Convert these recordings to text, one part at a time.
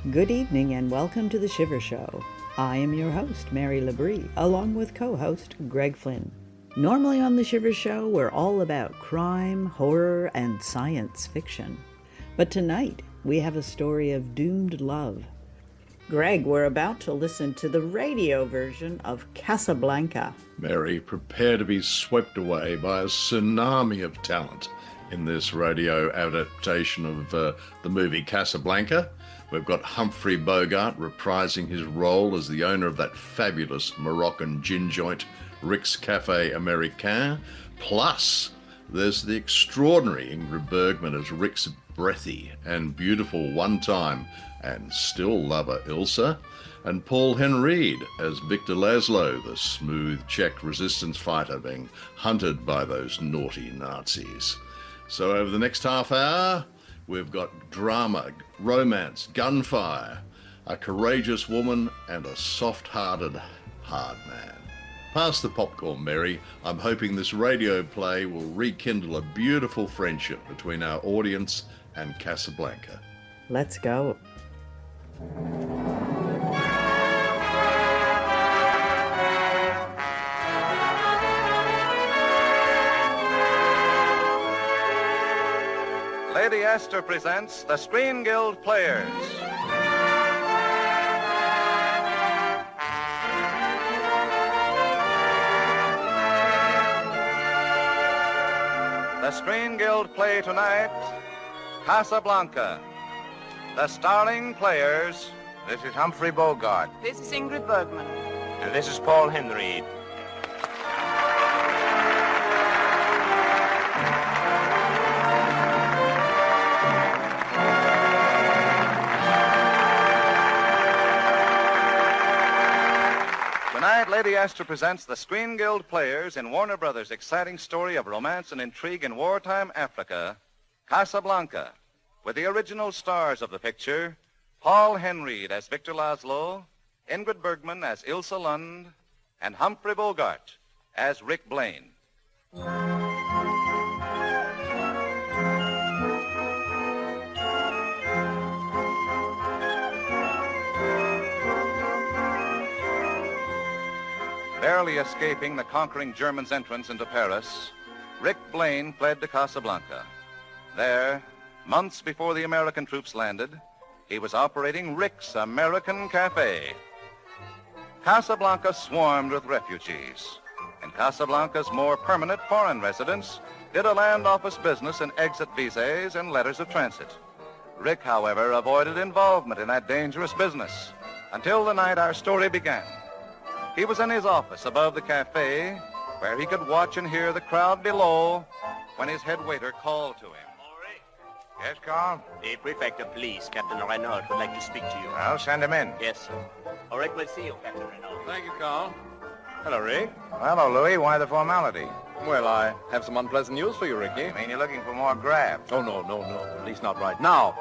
Good evening and welcome to the Shiver Show. I am your host, Mary Labrie, along with co-host Greg Flynn. Normally on the Shiver Show, we're all about crime, horror, and science fiction. But tonight, we have a story of doomed love. Greg, we're about to listen to the radio version of Casablanca. Mary, prepare to be swept away by a tsunami of talent in this radio adaptation of the movie Casablanca. We've got Humphrey Bogart reprising his role as the owner of that fabulous Moroccan gin joint, Rick's Cafe Americain. Plus, there's the extraordinary Ingrid Bergman as Rick's breathy and beautiful one-time and still lover Ilsa, and Paul Henreid as Victor Laszlo, the smooth Czech resistance fighter being hunted by those naughty Nazis. So over the next half hour, we've got drama, romance, gunfire, a courageous woman, and a soft-hearted hard man. Pass the popcorn, Mary. I'm hoping this radio play will rekindle a beautiful friendship between our audience and Casablanca. Let's go. Lady Esther presents the Screen Guild Players. The Screen Guild play tonight, Casablanca. The starring players, this is Humphrey Bogart. This is Ingrid Bergman. And this is Paul Henreid. Tonight, Lady Esther presents the Screen Guild Players in Warner Brothers' exciting story of romance and intrigue in wartime Africa, Casablanca, with the original stars of the picture, Paul Henreid as Victor Laszlo, Ingrid Bergman as Ilsa Lund, and Humphrey Bogart as Rick Blaine. Barely escaping the conquering Germans' entrance into Paris, Rick Blaine fled to Casablanca. There, months before the American troops landed, he was operating Rick's American Cafe. Casablanca swarmed with refugees, and Casablanca's more permanent foreign residents did a land office business in exit visas and letters of transit. Rick, however, avoided involvement in that dangerous business until the night our story began. He was in his office above the cafe, where he could watch and hear the crowd below when his head waiter called to him. Yes, Carl? The prefect of police, Captain Renaud, would like to speak to you. I'll send him in. Yes, sir. Oh, Rick will see you, Captain Renaud. Thank you, Carl. Hello, Rick. Hello, Louis. Why the formality? Well, I have some unpleasant news for you, Ricky. I mean, you're looking for more grabs. Oh, no. At least not right now.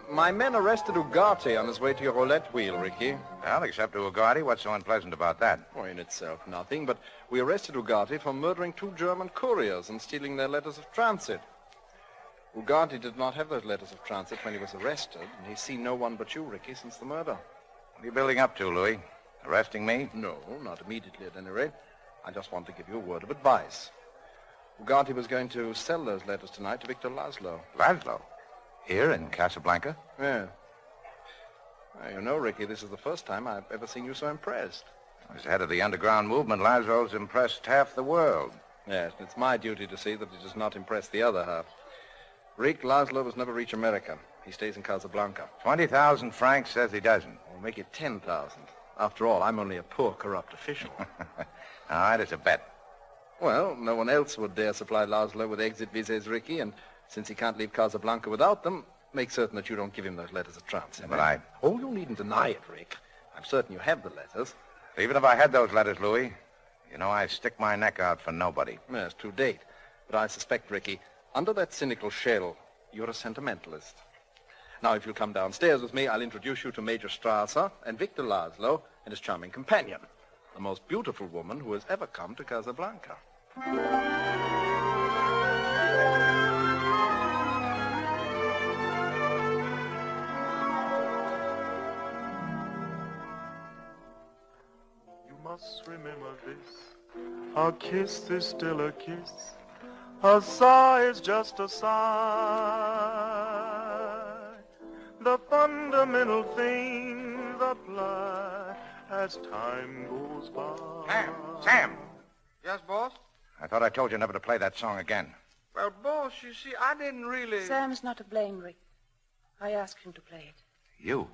My men arrested Ugarte on his way to your roulette wheel, Ricky. Well, except to Ugarte, what's so unpleasant about that? Well, in itself, nothing. But we arrested Ugarte for murdering 2 German couriers and stealing their letters of transit. Ugarte did not have those letters of transit when he was arrested, and he's seen no one but you, Ricky, since the murder. What are you building up to, Louis? Arresting me? No, not immediately at any rate. I just want to give you a word of advice. Ugarte was going to sell those letters tonight to Victor Laszlo. Laszlo? Here in Casablanca? Yeah. Well, you know, Ricky, this is the first time I've ever seen you so impressed. As head of the underground movement, Laszlo's impressed half the world. Yes, it's my duty to see that he does not impress the other half. Rick Laszlo was never reach America. He stays in Casablanca. 20,000 francs says he doesn't. We'll make it 10,000. After all, I'm only a poor, corrupt official. All right, it's a bet. Well, no one else would dare supply Laszlo with exit visas, Ricky, and since he can't leave Casablanca without them, make certain that you don't give him those letters of transit. But Oh, you needn't deny it, Rick. I'm certain you have the letters. Even if I had those letters, Louis, you know I stick my neck out for nobody. Yes, to date. But I suspect, Ricky, under that cynical shell, you're a sentimentalist. Now, if you'll come downstairs with me, I'll introduce you to Major Strasser and Victor Laszlo and his charming companion, the most beautiful woman who has ever come to Casablanca. must remember this. A kiss is still a kiss. A sigh is just a sigh. The fundamental things apply as time goes by. Sam! Yes, boss? I thought I told you never to play that song again. Well, boss, you see, I didn't really... Sam's not to blame, Rick. I asked him to play it. You?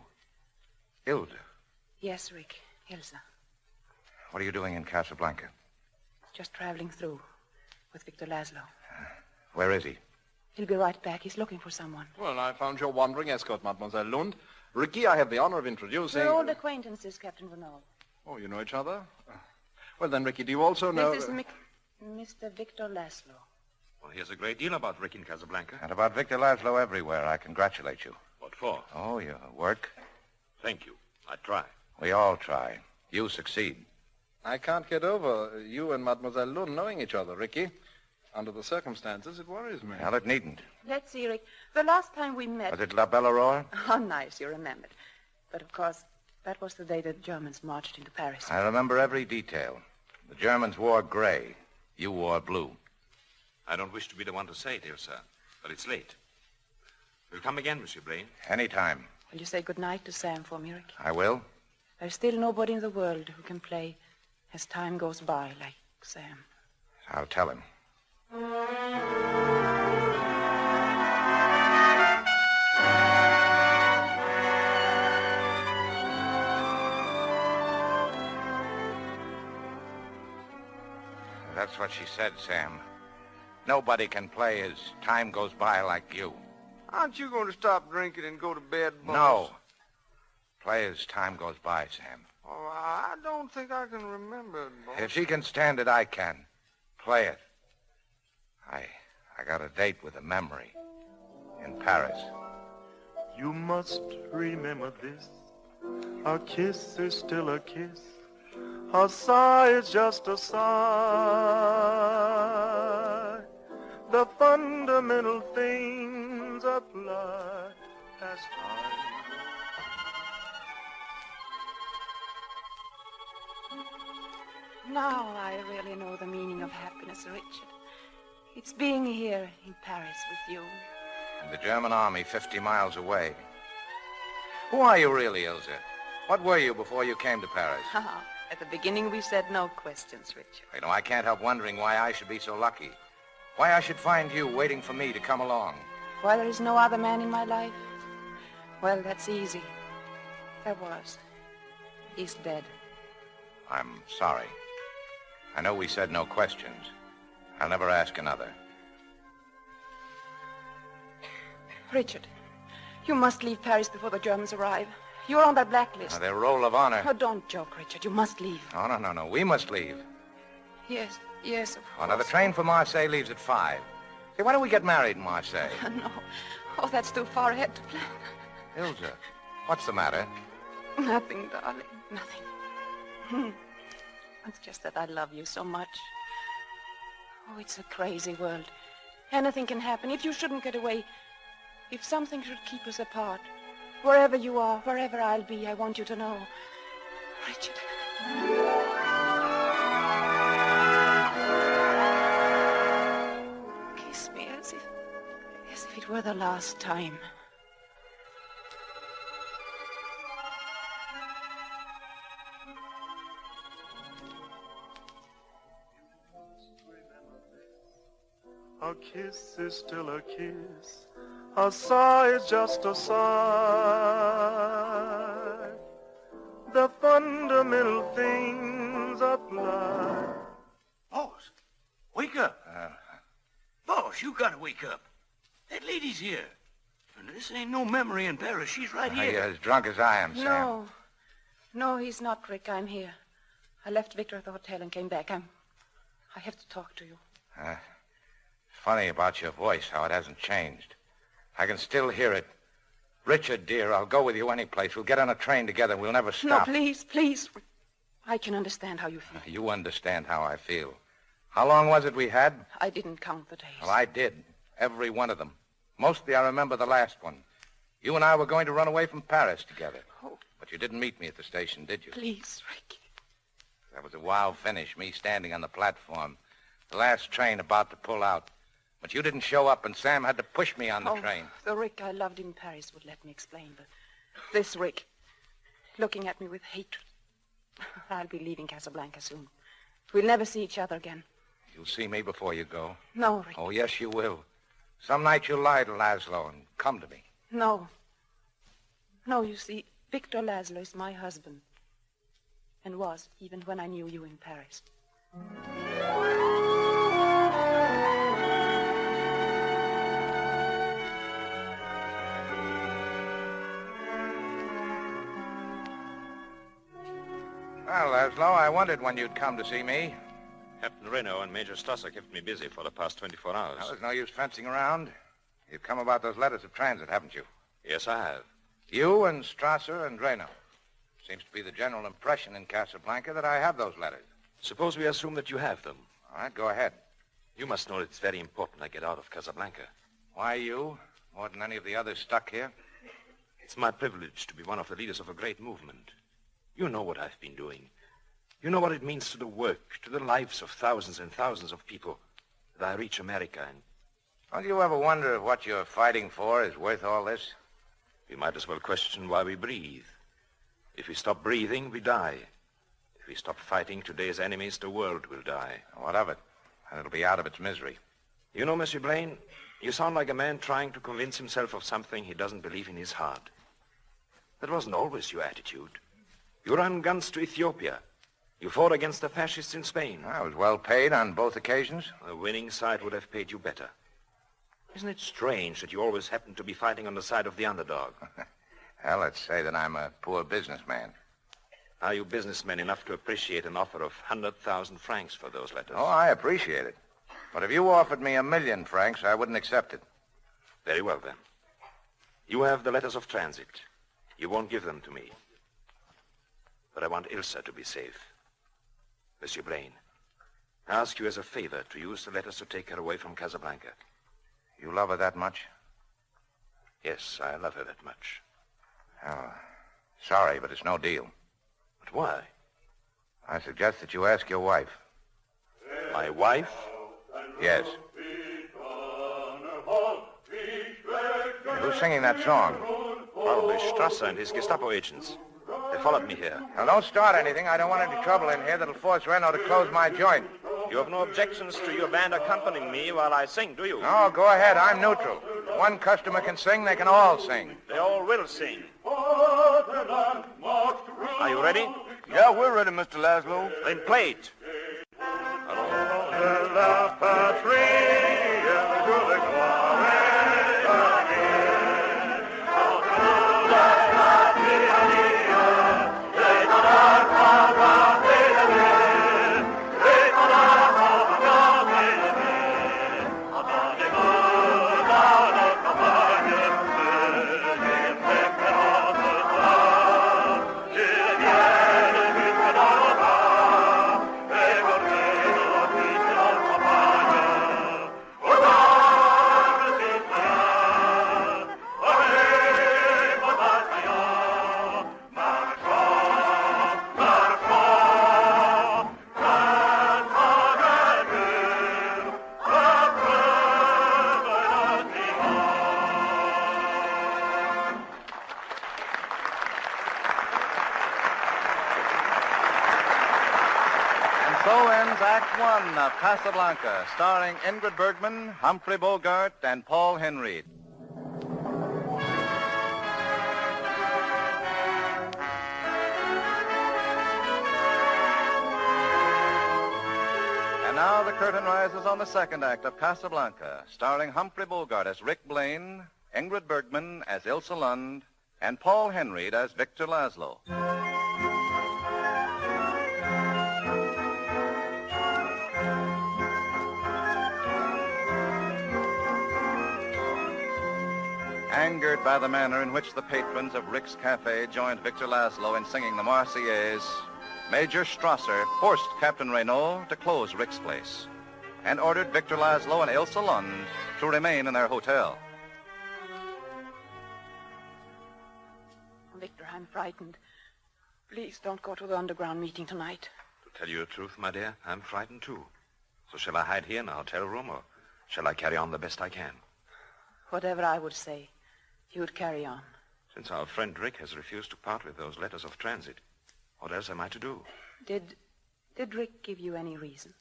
Ilsa? Yes, Rick. Ilsa. What are you doing in Casablanca? Just traveling through with Victor Laszlo. Where is he? He'll be right back. He's looking for someone. Well, I found your wandering escort, Mademoiselle Lund. Ricky, I have the honor of introducing... We're old acquaintances, Captain Renault. Oh, you know each other? Well, then, Ricky, do you also know... This is Mr. Victor Laszlo. Well, here's a great deal about Rick in Casablanca. And about Victor Laszlo everywhere. I congratulate you. What for? Oh, your work? Thank you. I try. We all try. You succeed. I can't get over you and Mademoiselle Lund knowing each other, Ricky. Under the circumstances, it worries me. Well, it needn't. Let's see, Rick. The last time we met... Was it La Belle Aurore? How nice you remembered. But, of course, that was the day the Germans marched into Paris. I remember every detail. The Germans wore gray. You wore blue. I don't wish to be the one to say it, Ilsa, but it's late. We'll come again, Monsieur Blaine. Anytime. Will you say goodnight to Sam for me, Rick? I will. There's still nobody in the world who can play as time goes by like Sam. I'll tell him. That's what she said, Sam. Nobody can play as time goes by like you. Aren't you going to stop drinking and go to bed, boss? No. Play as time goes by, Sam. Oh, I don't think I can remember it, boss. If she can stand it, I can. Play it. I got a date with a memory in Paris. You must remember this. A kiss is still a kiss. A sigh is just a sigh. The fundamental things apply as time. Now I really know the meaning of happiness, Richard. It's being here in Paris with you. And the German army 50 miles away. Who are you really, Ilsa? What were you before you came to Paris? At the beginning, we said no questions, Richard. You know, I can't help wondering why I should be so lucky. Why I should find you waiting for me to come along. Why there is no other man in my life? Well, that's easy. There was. He's dead. I'm sorry. I know we said no questions. I'll never ask another. Richard, you must leave Paris before the Germans arrive. You're on that blacklist. Their roll of honor. Oh, don't joke, Richard. You must leave. No. We must leave. Yes, of course. Oh, now, the train for Marseille leaves at 5. Hey, why don't we get married in Marseille? No. Oh, that's too far ahead to plan. Ilsa, what's the matter? Nothing, darling. Nothing. It's just that I love you so much. Oh, it's a crazy world. Anything can happen. If you shouldn't get away, if something should keep us apart, wherever you are, wherever I'll be, I want you to know. Richard. Kiss me as if it were the last time. A kiss is still a kiss. A sigh is just a sigh. The fundamental things apply. Boss, wake up. Boss, you gotta wake up. That lady's here. And this ain't no memory in Paris. She's right here. You're as drunk as I am, Sam. No, he's not, Rick. I'm here. I left Victor at the hotel and came back. I have to talk to you. Funny about your voice, how it hasn't changed. I can still hear it. Richard, dear, I'll go with you any place. We'll get on a train together. We'll never stop. No, please. I can understand how you feel. You understand how I feel. How long was it we had? I didn't count the days. Well, I did. Every one of them. Mostly I remember the last one. You and I were going to run away from Paris together. Oh. But you didn't meet me at the station, did you? Please, Rick. That was a wild finish, me standing on the platform. The last train about to pull out. But you didn't show up, and Sam had to push me on the train. The Rick I loved in Paris would let me explain, but this Rick, looking at me with hatred. I'll be leaving Casablanca soon. We'll never see each other again. You'll see me before you go. No, Rick. Oh, yes, you will. Some night you'll lie to Laszlo and come to me. No. No, you see, Victor Laszlo is my husband. And was, even when I knew you in Paris. Well, Laszlo, I wondered when you'd come to see me. Captain Reno and Major Strasser kept me busy for the past 24 hours. Well, there's no use fencing around. You've come about those letters of transit, haven't you? Yes, I have. You and Strasser and Reno. Seems to be the general impression in Casablanca that I have those letters. Suppose we assume that you have them. All right, go ahead. You must know it's very important I get out of Casablanca. Why you? More than any of the others stuck here? It's my privilege to be one of the leaders of a great movement. You know what I've been doing. You know what it means to the work, to the lives of thousands and thousands of people, that I reach America and... Don't you ever wonder if what you're fighting for is worth all this? We might as well question why we breathe. If we stop breathing, we die. If we stop fighting today's enemies, the world will die. What of it? And it'll be out of its misery. You know, Monsieur Blaine, you sound like a man trying to convince himself of something he doesn't believe in his heart. That wasn't always your attitude. You ran guns to Ethiopia. You fought against the fascists in Spain. I was well paid on both occasions. The winning side would have paid you better. Isn't it strange that you always happen to be fighting on the side of the underdog? Well, let's say that I'm a poor businessman. Are you businessmen enough to appreciate an offer of 100,000 francs for those letters? Oh, I appreciate it. But if you offered me 1,000,000 francs, I wouldn't accept it. Very well, then. You have the letters of transit. You won't give them to me. But I want Ilsa to be safe. Monsieur Blaine, I ask you as a favor to use the letters to take her away from Casablanca. You love her that much? Yes, I love her that much. Oh, sorry, but it's no deal. But why? I suggest that you ask your wife. My wife? Yes. Who's singing that song? Probably Strasser and his Gestapo agents. They followed me here. Now, don't start anything. I don't want any trouble in here that'll force Reno to close my joint. You have no objections to your band accompanying me while I sing, do you? No, go ahead. I'm neutral. If one customer can sing, they can all sing. They all will sing. Are you ready? Yeah, we're ready, Mr. Laszlo. Then play it. So ends Act One of Casablanca, starring Ingrid Bergman, Humphrey Bogart, and Paul Henreid. And now the curtain rises on the second act of Casablanca, starring Humphrey Bogart as Rick Blaine, Ingrid Bergman as Ilsa Lund, and Paul Henreid as Victor Laszlo. Angered by the manner in which the patrons of Rick's Cafe joined Victor Laszlo in singing the Marseillaise, Major Strasser forced Captain Reno to close Rick's place and ordered Victor Laszlo and Ilsa Lund to remain in their hotel. Victor, I'm frightened. Please don't go to the underground meeting tonight. To tell you the truth, my dear, I'm frightened too. So shall I hide here in a hotel room, or shall I carry on the best I can? Whatever I would say, you would carry on. Since our friend Rick has refused to part with those letters of transit, what else am I to do? Did Rick give you any reason?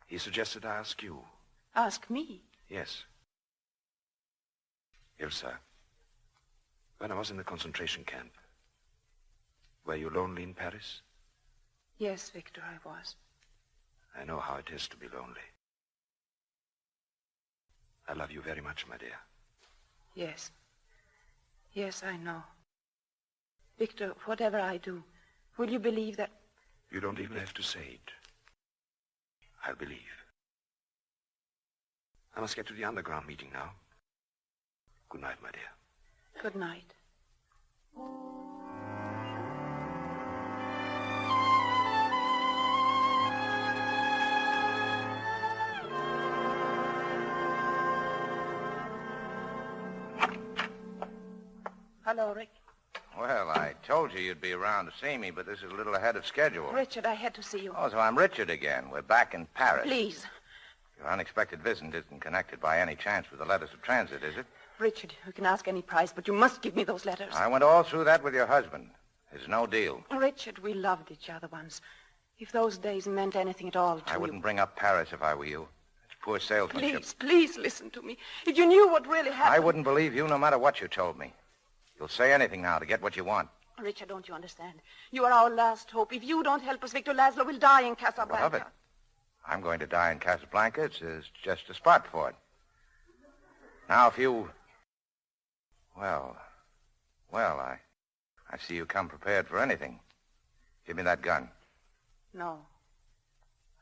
He suggested I ask you. Ask me? Yes. Ilsa, when I was in the concentration camp, were you lonely in Paris? Yes, Victor, I was. I know how it is to be lonely. I love you very much, my dear. Yes. Yes, I know. Victor, whatever I do, will you believe that... You don't even have to say it. I'll believe. I must get to the underground meeting now. Good night, my dear. Good night. Hello, Rick. Well, I told you you'd be around to see me, but this is a little ahead of schedule. Richard, I had to see you. Oh, so I'm Richard again. We're back in Paris. Please. Your unexpected visit isn't connected by any chance with the letters of transit, is it? Richard, you can ask any price, but you must give me those letters. I went all through that with your husband. There's no deal. Richard, we loved each other once. If those days meant anything at all to you... I wouldn't bring up Paris if I were you. It's poor salesmanship. Please listen to me. If you knew what really happened... I wouldn't believe you no matter what you told me. You'll say anything now to get what you want. Richard, don't you understand? You are our last hope. If you don't help us, Victor Laszlo will die in Casablanca. What of it? I'm going to die in Casablanca. It's just a spot for it. Now, if you... Well, I see you come prepared for anything. Give me that gun. No.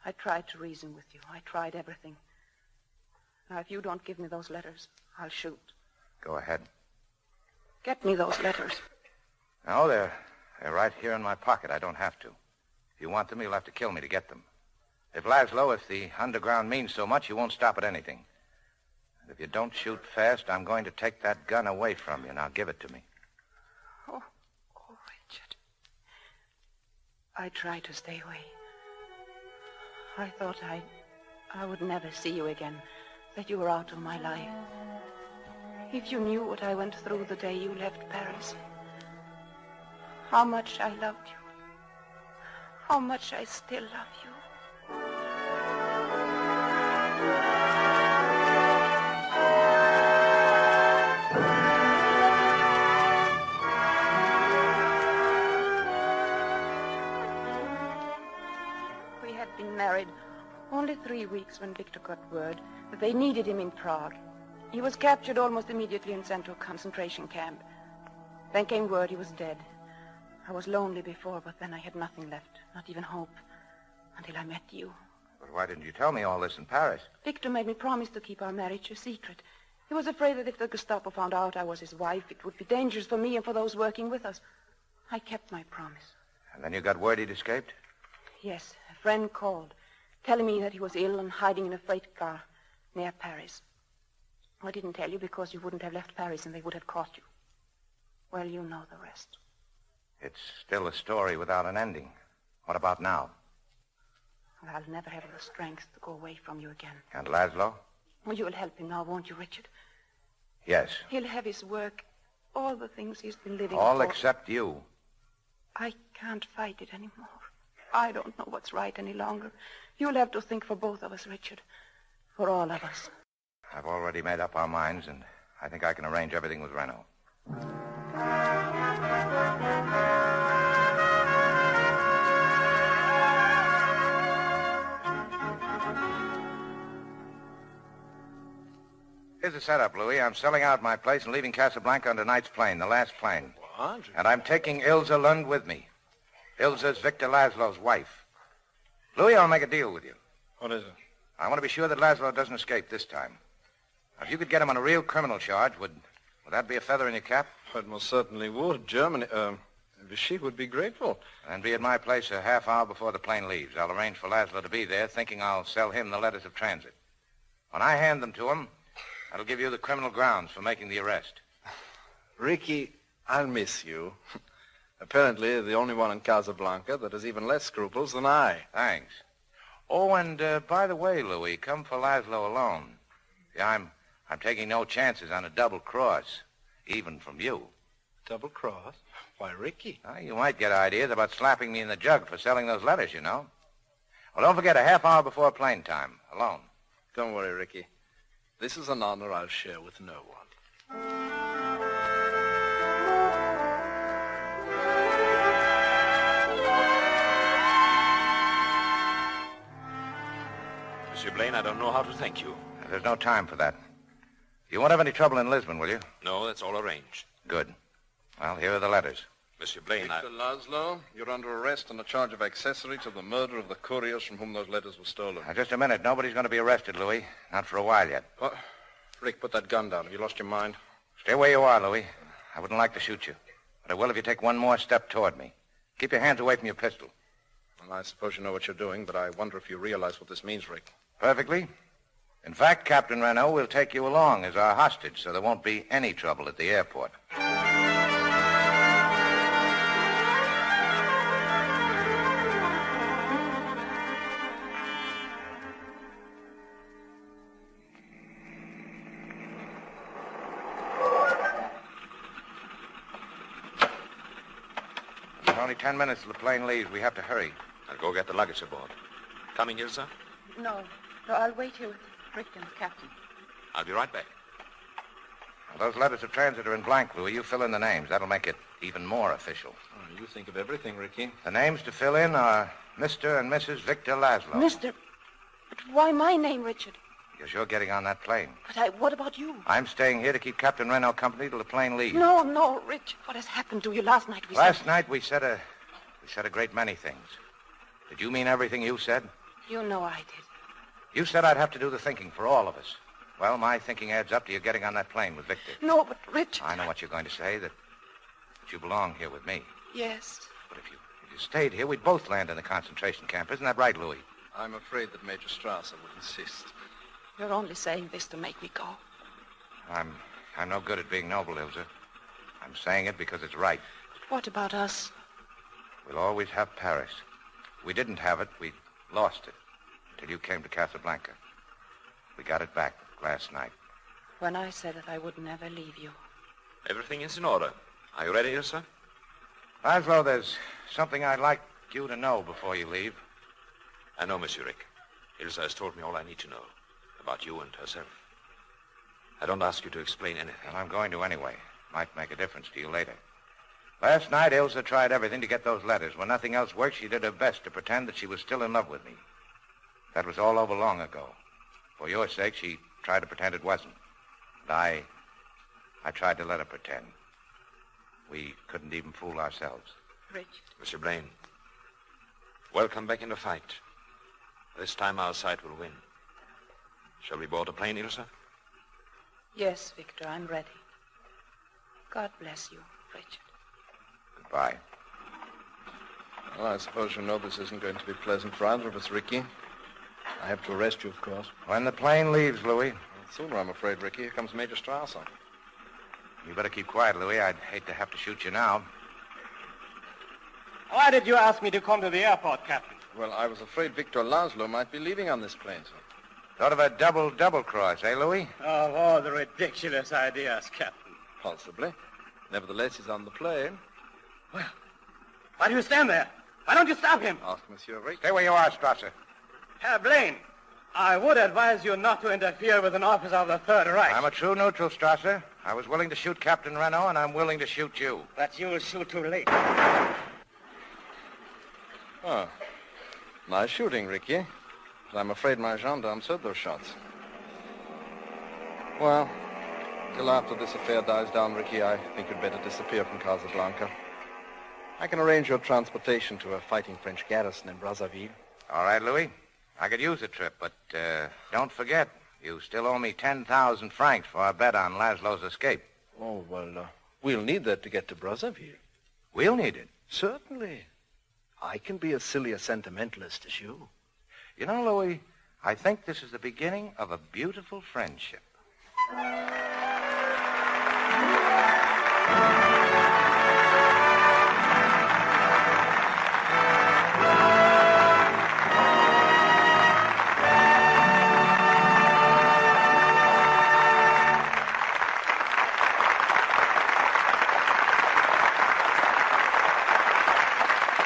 I tried to reason with you. I tried everything. Now, if you don't give me those letters, I'll shoot. Go ahead. Get me those letters. No, they're right here in my pocket. I don't have to. If you want them, you'll have to kill me to get them. If the underground means so much, you won't stop at anything. And if you don't shoot fast, I'm going to take that gun away from you. Now give it to me. Oh, Richard. I tried to stay away. I thought I would never see you again, that you were out of my life. If you knew what I went through the day you left Paris, how much I loved you, how much I still love you. We had been married only 3 weeks when Victor got word that they needed him in Prague. He was captured almost immediately and sent to a concentration camp. Then came word he was dead. I was lonely before, but then I had nothing left, not even hope, until I met you. But why didn't you tell me all this in Paris? Victor made me promise to keep our marriage a secret. He was afraid that if the Gestapo found out I was his wife, it would be dangerous for me and for those working with us. I kept my promise. And then you got word he'd escaped? Yes, a friend called, telling me that he was ill and hiding in a freight car near Paris. I didn't tell you because you wouldn't have left Paris and they would have caught you. Well, you know the rest. It's still a story without an ending. What about now? Well, I'll never have the strength to go away from you again. And Laszlo? Well, you'll help him now, won't you, Richard? Yes. He'll have his work, all the things he's been living All for. except you. I can't fight it anymore. I don't know what's right any longer. You'll have to think for both of us, Richard. For all of us. I've already made up our minds, and I think I can arrange everything with Renault. Here's the setup, Louis. I'm selling out my place and leaving Casablanca on tonight's plane, the last plane. What? And I'm taking Ilsa Lund with me. Ilsa's Victor Laszlo's wife. Louis, I'll make a deal with you. What is it? I want to be sure that Laszlo doesn't escape this time. Now, if you could get him on a real criminal charge, would that be a feather in your cap? It most certainly would. Germany, she would be grateful. And be at my place a half hour before the plane leaves. I'll arrange for Laszlo to be there, thinking I'll sell him the letters of transit. When I hand them to him, that'll give you the criminal grounds for making the arrest. Ricky, I'll miss you. Apparently, the only one in Casablanca that has even less scruples than I. Thanks. Oh, and by the way, Louis, come for Laszlo alone. Yeah, I'm taking no chances on a double cross, even from you. Double cross? Why, Ricky? You might get ideas about slapping me in the jug for selling those letters, you know. Well, don't forget, a half hour before plane time, alone. Don't worry, Ricky. This is an honor I'll share with no one. Monsieur Blaine, I don't know how to thank you. There's no time for that. You won't have any trouble in Lisbon, will you? No, that's all arranged. Good. Well, here are the letters. Monsieur Blaine, Victor Laszlo, you're under arrest on a charge of accessory to the murder of the couriers from whom those letters were stolen. Now, just a minute. Nobody's going to be arrested, Louis. Not for a while yet. What? Rick, put that gun down. Have you lost your mind? Stay where you are, Louis. I wouldn't like to shoot you. But I will if you take one more step toward me. Keep your hands away from your pistol. Well, I suppose you know what you're doing, but I wonder if you realize what this means, Rick. Perfectly. In fact, Captain Renault will take you along as our hostage, so there won't be any trouble at the airport. It's only 10 minutes till the plane leaves. We have to hurry. I'll go get the luggage aboard. Coming, Ilsa? No, I'll wait here with Rick and the captain. I'll be right back. Well, those letters of transit are in blank, Louis. You fill in the names. That'll make it even more official. Oh, you think of everything, Ricky. The names to fill in are Mr. and Mrs. Victor Laszlo. Mr. But why my name, Richard? Because you're getting on that plane. But what about you? I'm staying here to keep Captain Renault company till the plane leaves. No, Richard. What has happened to you? Last night Last night we said a great many things. Did you mean everything you said? You know I did. You said I'd have to do the thinking for all of us. Well, my thinking adds up to you getting on that plane with Victor. No, but Richard... I know what you're going to say, that you belong here with me. Yes. But if you stayed here, we'd both land in the concentration camp. Isn't that right, Louis? I'm afraid that Major Strasser would insist. You're only saying this to make me go. I'm no good at being noble, Ilsa. I'm saying it because it's right. But what about us? We'll always have Paris. We didn't have it. We lost it until you came to Casablanca. We got it back last night. When I said that I would never leave you. Everything is in order. Are you ready, Ilsa? Laszlo, there's something I'd like you to know before you leave. I know, Monsieur Rick. Ilsa has told me all I need to know about you and herself. I don't ask you to explain anything. Well, I'm going to anyway. Might make a difference to you later. Last night, Ilsa tried everything to get those letters. When nothing else worked, she did her best to pretend that she was still in love with me. That was all over long ago. For your sake, she tried to pretend it wasn't. And I tried to let her pretend. We couldn't even fool ourselves. Richard. Monsieur Blaine, welcome back in the fight. This time our side will win. Shall we board a plane, Ilsa? Yes, Victor, I'm ready. God bless you, Richard. Goodbye. Well, I suppose you know this isn't going to be pleasant for either of us, Ricky. I have to arrest you, of course. When the plane leaves, Louis. Sooner, I'm afraid, Ricky. Here comes Major Strasser. You better keep quiet, Louis. I'd hate to have to shoot you now. Why did you ask me to come to the airport, Captain? Well, I was afraid Victor Laszlo might be leaving on this plane, sir. Sort of a double cross, eh, Louis? Of all the ridiculous ideas, Captain. Possibly. Nevertheless, he's on the plane. Well, why do you stand there? Why don't you stop him? Ask Monsieur Rick. Stay where you are, Strasser. Herr Blaine, I would advise you not to interfere with an officer of the Third Reich. I'm a true neutral, Strasser. I was willing to shoot Captain Renault, and I'm willing to shoot you. But you'll shoot too late. Oh. Nice shooting, Ricky. But I'm afraid my gendarmes heard those shots. Well, till after this affair dies down, Ricky, I think you'd better disappear from Casablanca. I can arrange your transportation to a fighting French garrison in Brazzaville. All right, Louis. I could use the trip, but don't forget, you still owe me 10,000 francs for our bet on Laszlo's escape. Oh, well, we'll need that to get to Brazzaville. We'll need it? Certainly. I can be as silly a sentimentalist as you. You know, Louis, I think this is the beginning of a beautiful friendship.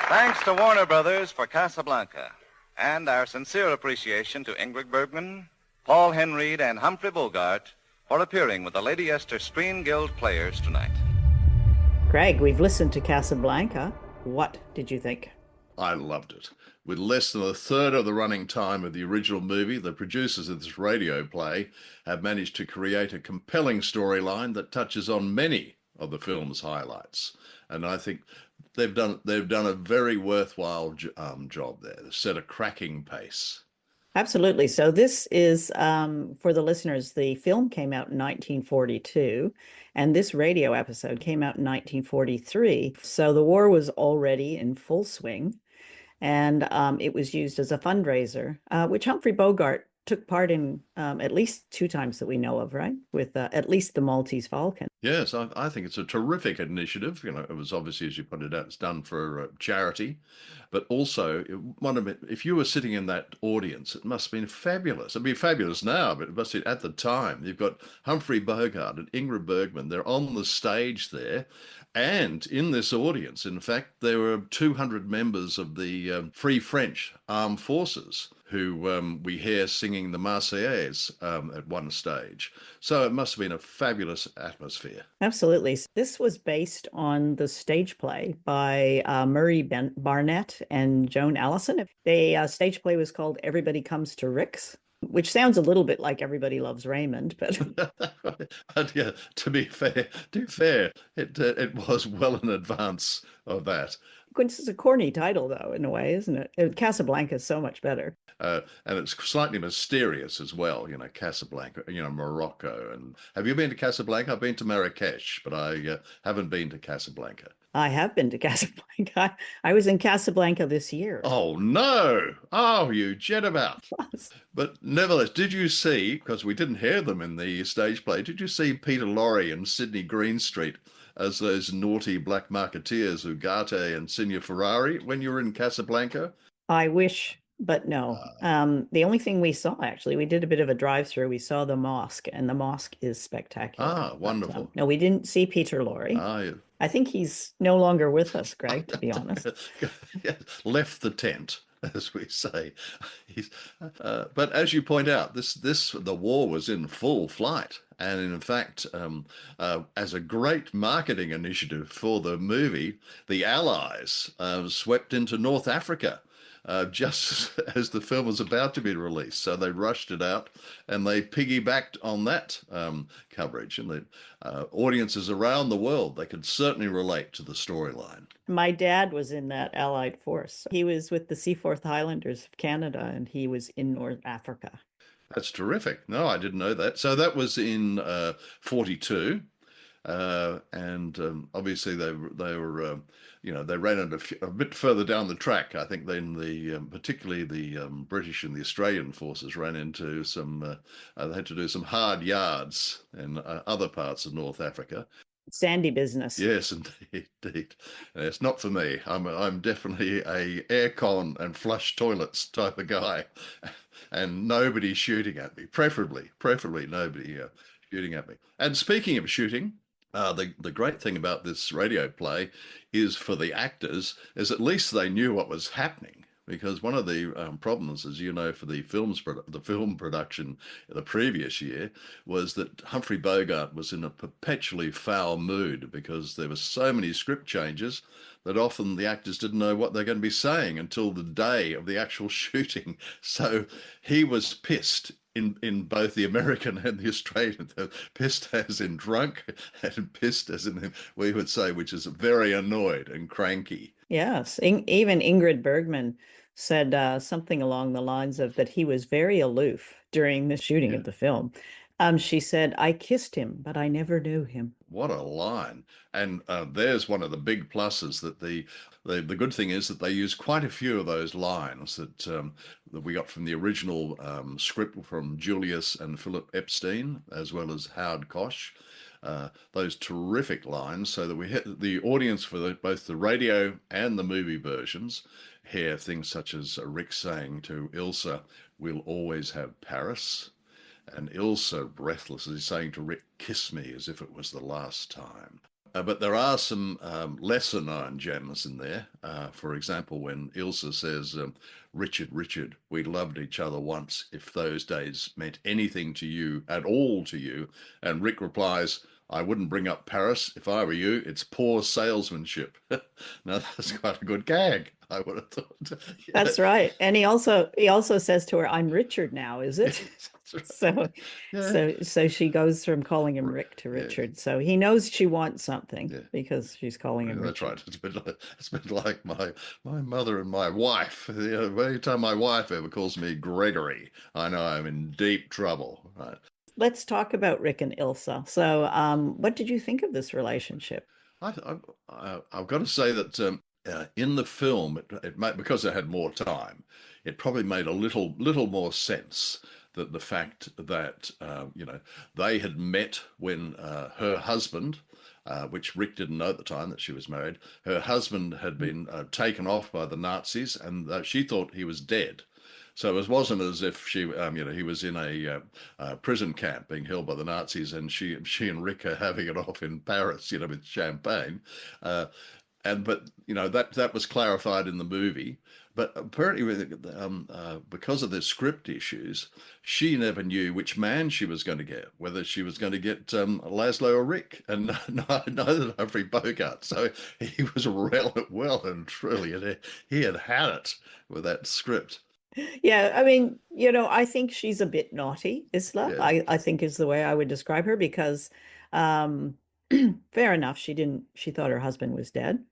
Thanks to Warner Brothers for Casablanca, and our sincere appreciation to Ingrid Bergman, Paul Henreid, and Humphrey Bogart for appearing with the Lady Esther Screen Guild players tonight. Greg, we've listened to Casablanca. What did you think? I loved it. With less than a third of the running time of the original movie, the producers of this radio play have managed to create a compelling storyline that touches on many of the film's highlights. And I think they've done a very worthwhile job there. They've set a cracking pace. Absolutely. So this is, for the listeners, the film came out in 1942, and this radio episode came out in 1943. So the war was already in full swing, and it was used as a fundraiser, which Humphrey Bogart took part in at least 2 times that we know of, right? With at least the Maltese Falcon. Yes, I think it's a terrific initiative. You know, it was obviously, as you pointed out, it's done for charity, but also if you were sitting in that audience, it must have been fabulous. It'd be fabulous now, but it must be at the time. You've got Humphrey Bogart and Ingrid Bergman. They're on the stage there. And in this audience, in fact, there were 200 members of the Free French Armed Forces who we hear singing the Marseillaise at one stage. So it must have been a fabulous atmosphere. Absolutely. This was based on the stage play by Barnett and Joan Alison. The stage play was called Everybody Comes to Rick's, which sounds a little bit like Everybody Loves Raymond, but and yeah, to be fair, it was well in advance of that. It's a corny title, though, in a way, isn't it? Casablanca is so much better. And it's slightly mysterious as well, you know, Casablanca, you know, Morocco. And have you been to Casablanca? I've been to Marrakesh, but I haven't been to Casablanca. I have been to Casablanca. I was in Casablanca this year. Oh, no. Oh, you jet about. But nevertheless, did you see, because we didn't hear them in the stage play, did you see Peter Lorre and Sidney Greenstreet as those naughty black marketeers, Ugarte and Signor Ferrari, when you were in Casablanca? I wish, but no. The only thing we saw, actually, we did a bit of a drive-through. We saw the mosque, and the mosque is spectacular. Ah, wonderful. But, no, we didn't see Peter Lorre. Yeah. I think he's no longer with us, Greg, to be honest. Left the tent, as we say. But as you point out, the war was in full flight. And in fact, as a great marketing initiative for the movie, the Allies swept into North Africa just as the film was about to be released. So they rushed it out and they piggybacked on that coverage. And the audiences around the world, they could certainly relate to the storyline. My dad was in that Allied force. He was with the Seaforth Highlanders of Canada, and he was in North Africa. That's terrific. No, I didn't know that. So that was in 42. And obviously they were, they ran it a bit further down the track. I think then particularly the British and the Australian forces ran into some, they had to do some hard yards in other parts of North Africa. Sandy business. Yes, indeed. It's not for me. I'm definitely a aircon and flush toilets type of guy, and nobody shooting at me. Preferably nobody shooting at me. And speaking of shooting, the great thing about this radio play is for the actors is at least they knew what was happening. Because one of the problems, as you know, for the film production the previous year was that Humphrey Bogart was in a perpetually foul mood because there were so many script changes that often the actors didn't know what they're going to be saying until the day of the actual shooting. So he was pissed in both the American and the Australian, pissed as in drunk and pissed as in, we would say, which is very annoyed and cranky. Yes, even Ingrid Bergman said something along the lines of that he was very aloof during the shooting of the film. She said, "I kissed him, but I never knew him." What a line. And there's one of the big pluses that the good thing is that they use quite a few of those lines that we got from the original script from Julius and Philip Epstein, as well as Howard Koch. Those terrific lines, so that we hit the audience for both the radio and the movie versions hear things such as Rick saying to Ilsa, "We'll always have Paris," and Ilsa breathlessly saying to Rick, "Kiss me as if it was the last time." But there are some lesser known gems in there. For example, when Ilsa says, Richard, Richard, we loved each other once, if those days meant anything to you, at all to you. And Rick replies, I wouldn't bring up Paris if I were you. It's poor salesmanship. Now, that's quite a good gag, I would have thought. That's right. And he also says to her, I'm Richard now, is it? Right. So she goes from calling him Rick to Richard. So he knows she wants something because she's calling him That's Richard. right. It's a bit like my mother and my wife. Every time my wife ever calls me Gregory, I know I'm in deep trouble. Right. Let's talk about Rick and Ilsa. So what did you think of this relationship? I've got to say that in the film, because it had more time, it probably made a little more sense that the fact that they had met when her husband, which Rick didn't know at the time that she was married, her husband had been taken off by the Nazis, and she thought he was dead. So it wasn't as if he was in a prison camp being held by the Nazis, and she and Rick are having it off in Paris, with champagne. But that was clarified in the movie. But apparently, because of the script issues, she never knew which man she was going to get, whether she was going to get Laszlo or Rick, and neither Humphrey Bogart. So he was well and truly, he had it with that script. Yeah, I mean, I think she's a bit naughty, Isla. Yeah. I think is the way I would describe her, because fair enough, she thought her husband was dead,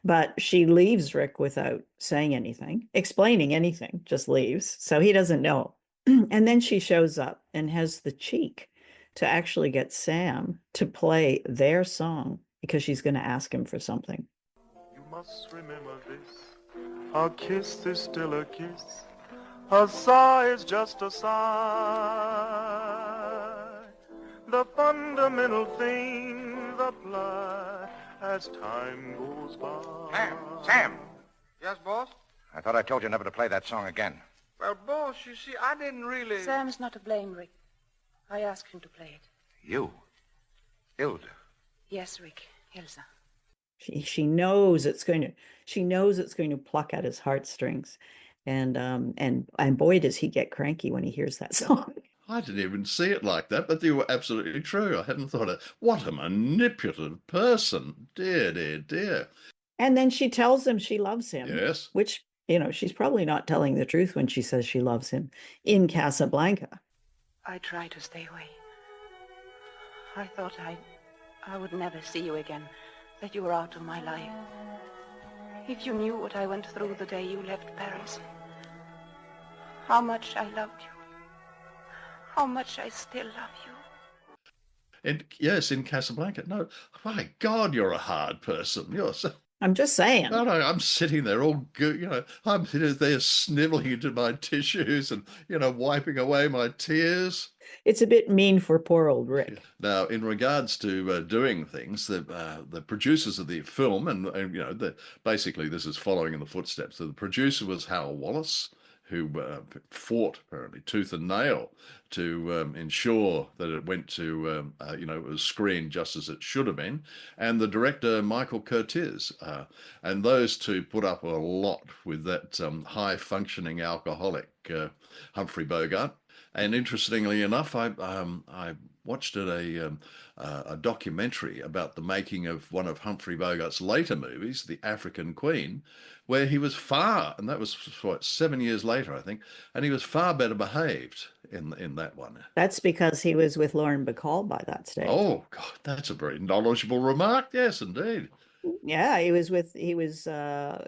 but she leaves Rick without saying anything, explaining anything, just leaves. So he doesn't know. And then she shows up and has the cheek to actually get Sam to play their song because she's going to ask him for something. You must remember this. A kiss is still a kiss. A sigh is just a sigh. The fundamental things apply as time goes by. Sam! Yes, boss? I thought I told you never to play that song again. Well, boss, you see, I didn't really... Sam's not to blame, Rick. I asked him to play it. You? Ilda? Yes, Rick. Ilsa. She knows it's going to pluck at his heartstrings. And boy, does he get cranky when he hears that song. I didn't even see it like that, but you were absolutely true. I hadn't thought of what a manipulative person. Dear, dear, dear. And then she tells him she loves him. Yes. Which, she's probably not telling the truth when she says she loves him in Casablanca. I try to stay away. I thought I would never see you again, that you were out of my life. If you knew what I went through the day you left Paris, how much I loved you, how much I still love you. And yes, in Casablanca. No, my God, you're a hard person. You're so... I'm just saying. No, I'm sitting there all good, I'm sitting there sniveling into my tissues and, wiping away my tears. It's a bit mean for poor old Rick. Now, in regards to doing things, the producers of the film, and basically this is following in the footsteps. So the producer was Hal Wallace, who fought apparently tooth and nail to ensure that it went to, it was screened just as it should have been, and the director Michael Curtiz, and those two put up a lot with that high-functioning alcoholic Humphrey Bogart. And interestingly enough, I watched a documentary about the making of one of Humphrey Bogart's later movies, The African Queen, where he was and that was 7 years later, I think, and he was far better behaved in that one. That's because he was with Lauren Bacall by that stage. Oh, God, that's a very knowledgeable remark. Yes, indeed. Yeah, he was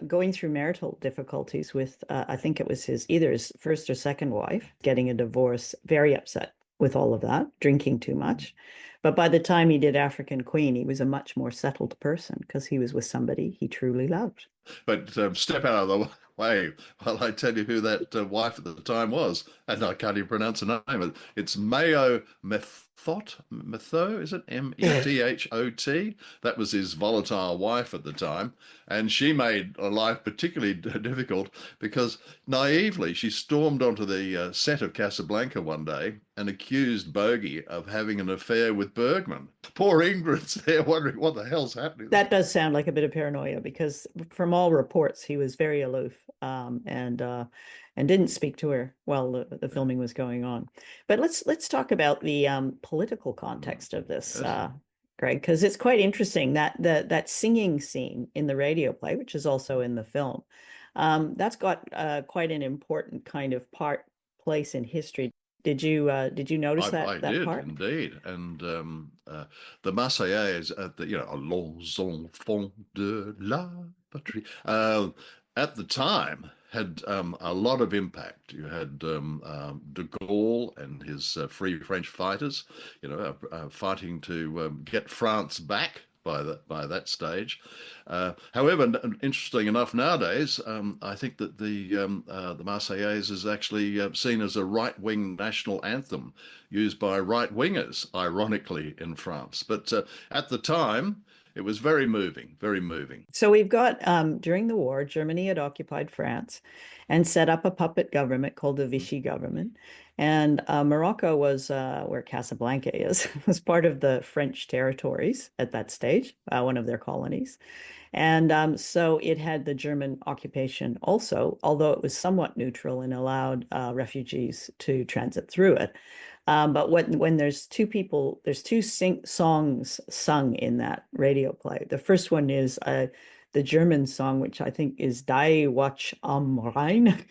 going through marital difficulties with, I think it was either his first or second wife, getting a divorce, very upset with all of that, drinking too much. But by the time he did African Queen, he was a much more settled person because he was with somebody he truly loved. But step out of the way while I tell you who that wife at the time was, and I can't even pronounce her name. It's Mayo Methot, is it? Methot? That was his volatile wife at the time, and she made a life particularly difficult because naively she stormed onto the set of Casablanca one day and accused Bogey of having an affair with Bergman. Poor Ingrid's there wondering what the hell's happening. That does sound like a bit of paranoia, because from all reports he was very aloof, and didn't speak to her while the filming was going on. But let's talk about the political context of this, Greg, because it's quite interesting that that singing scene in the radio play, which is also in the film, that's got quite an important kind of place in history. Did you notice that? I that did part? indeed, and the Marseillaise at the Allons enfants de la patrie at the time had a lot of impact. You had de Gaulle and his Free French fighters, fighting to get France back by that stage. However, interesting enough, nowadays, I think that the Marseillaise is actually seen as a right-wing national anthem used by right-wingers, ironically, in France. But at the time, it was very moving, very moving. So we've got, during the war, Germany had occupied France and set up a puppet government called the Vichy government. And Morocco was, where Casablanca is, was part of the French territories at that stage, one of their colonies. And so it had the German occupation also, although it was somewhat neutral and allowed refugees to transit through it. But when there's two songs sung in that radio play. The first one is the German song, which I think is Die Wacht am Rhein.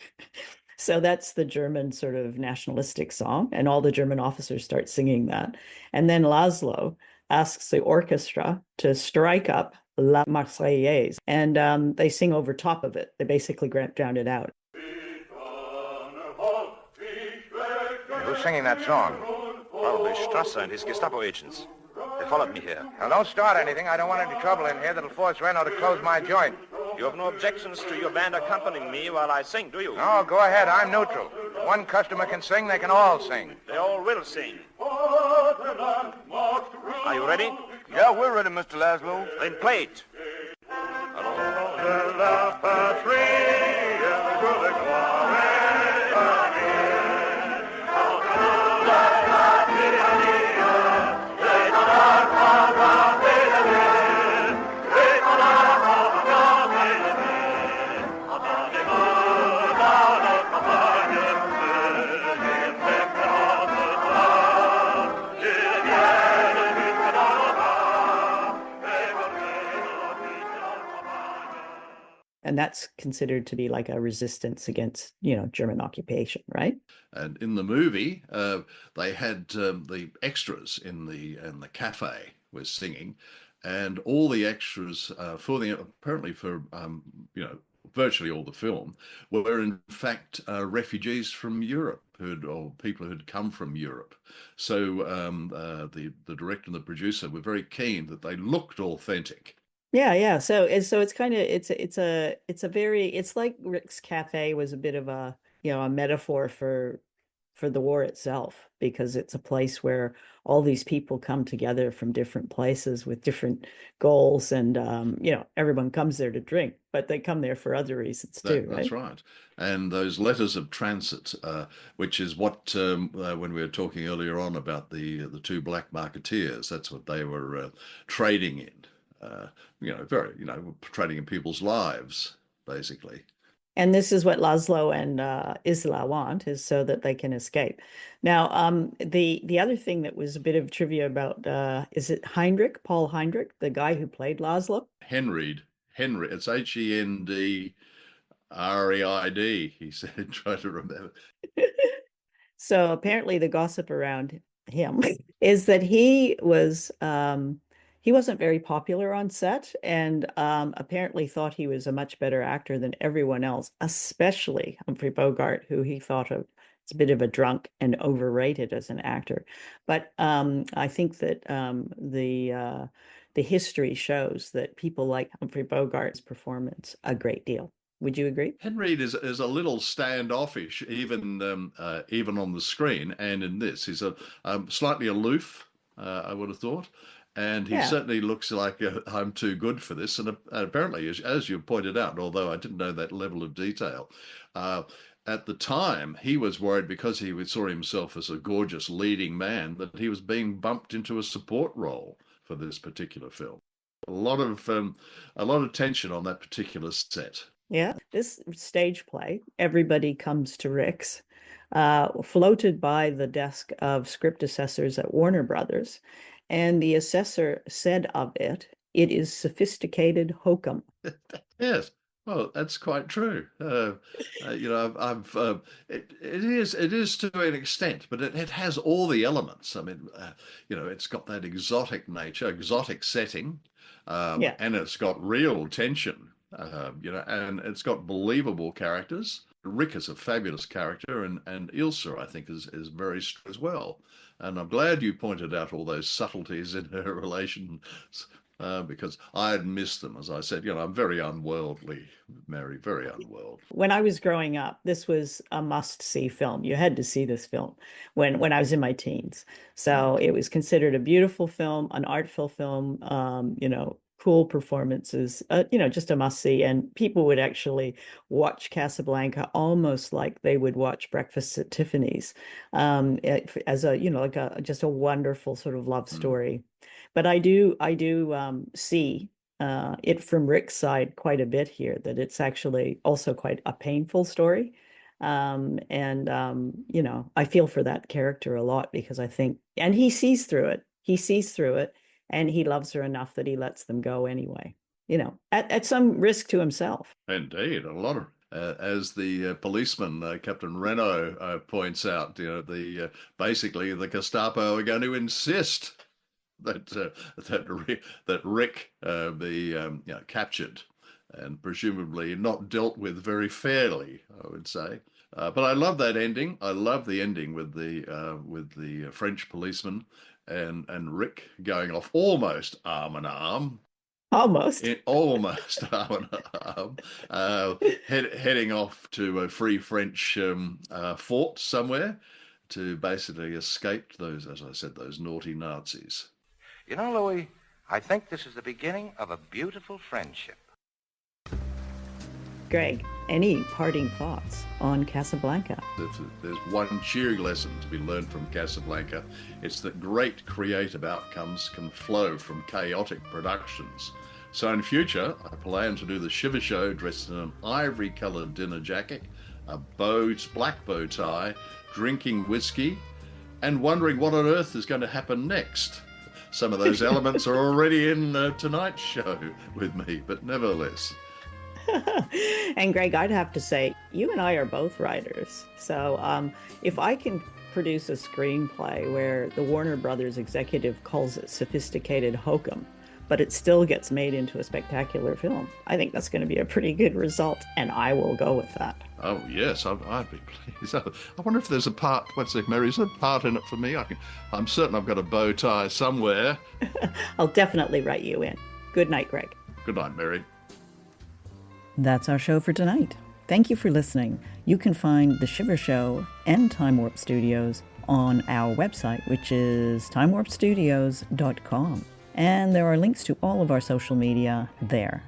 So that's the German sort of nationalistic song, and all the German officers start singing that. And then Laszlo asks the orchestra to strike up La Marseillaise, and they sing over top of it. They basically drown it out. Who's singing that song? Probably Strasser and his Gestapo agents. They followed me here. Now, don't start anything. I don't want any trouble in here that'll force Reno to close my joint. You have no objections to your band accompanying me while I sing, do you? No, go ahead. I'm neutral. If one customer can sing, they can all sing. They all will sing. Are you ready? Yeah, we're ready, Mr. Laszlo. Then play it. And that's considered to be like a resistance against, German occupation, right? And in the movie, they had the extras in the cafe was singing, and all the extras apparently for virtually all the film were in fact refugees from Europe or people who'd come from Europe. So the director and the producer were very keen that they looked authentic. Yeah. So it's kind of it's like Rick's Cafe was a bit of a metaphor for the war itself, because it's a place where all these people come together from different places with different goals, and everyone comes there to drink, but they come there for other reasons too, right? That's right. And those letters of transit, which is what when we were talking earlier on about the two black marketeers, that's what they were trading in. Trading in people's lives, basically. And this is what Laszlo and Ilsa want, is so that they can escape. Now, the other thing that was a bit of trivia about, is it Paul Henreid, the guy who played Laszlo? Henreid. It's Hendreid, he said, try to remember. So apparently the gossip around him is that he wasn't very popular on set, and apparently thought he was a much better actor than everyone else, especially Humphrey Bogart, who he thought of as a bit of a drunk and overrated as an actor. But I think that the history shows that people like Humphrey Bogart's performance a great deal. Would you agree? Henreid is a little standoffish, even on the screen, and in this, he's slightly aloof. I would have thought, and he certainly looks like I'm too good for this. And apparently, as you pointed out, although I didn't know that level of detail, at the time he was worried because he saw himself as a gorgeous leading man that he was being bumped into a support role for this particular film. A lot of tension on that particular set. Yeah, this stage play, Everybody Comes to Rick's, floated by the desk of script assessors at Warner Brothers, and the assessor said of it, "It is sophisticated hokum." Yes, well, that's quite true. It is to an extent, but it has all the elements. I mean, it's got that exotic nature, exotic setting, and it's got real tension. And it's got believable characters. Rick is a fabulous character, and Ilsa, I think, is very strong as well. And I'm glad you pointed out all those subtleties in her relations, because I had missed them. As I said, I'm very unworldly, Mary, very unworldly. When I was growing up, this was a must-see film. You had to see this film when I was in my teens. So it was considered a beautiful film, an artful film, cool performances, just a must-see. And people would actually watch Casablanca almost like they would watch Breakfast at Tiffany's, as just a wonderful sort of love story. But I do see it from Rick's side quite a bit here, that it's actually also quite a painful story. I feel for that character a lot, because I think, and he sees through it. And he loves her enough that he lets them go anyway, at some risk to himself. Indeed, a lot of, as the policeman, Captain Renault, points out, basically the Gestapo are going to insist that Rick be captured and presumably not dealt with very fairly, I would say. But I love that ending. I love the ending with the French policeman and Rick going off almost arm in arm. Almost arm in arm, heading off to a Free French fort somewhere to basically escape those, as I said, those naughty Nazis. Louis, I think this is the beginning of a beautiful friendship. Greg, any parting thoughts on Casablanca? If there's one cheering lesson to be learned from Casablanca, it's that great creative outcomes can flow from chaotic productions. So in future, I plan to do the Shiver Show dressed in an ivory-coloured dinner jacket, a black bow tie, drinking whiskey, and wondering what on earth is going to happen next. Some of those elements are already in tonight's show with me, but nevertheless. And Greg, I'd have to say, you and I are both writers. So if I can produce a screenplay where the Warner Brothers executive calls it sophisticated hokum, but it still gets made into a spectacular film, I think that's going to be a pretty good result, and I will go with that. Oh, yes, I'd be pleased. I wonder if there's a part, Mary, is there a part in it for me? I'm certain I've got a bow tie somewhere. I'll definitely write you in. Good night, Greg. Good night, Mary. That's our show for tonight. Thank you for listening. You can find The Shiver Show and Time Warp Studios on our website, which is timewarpstudios.com. And there are links to all of our social media there.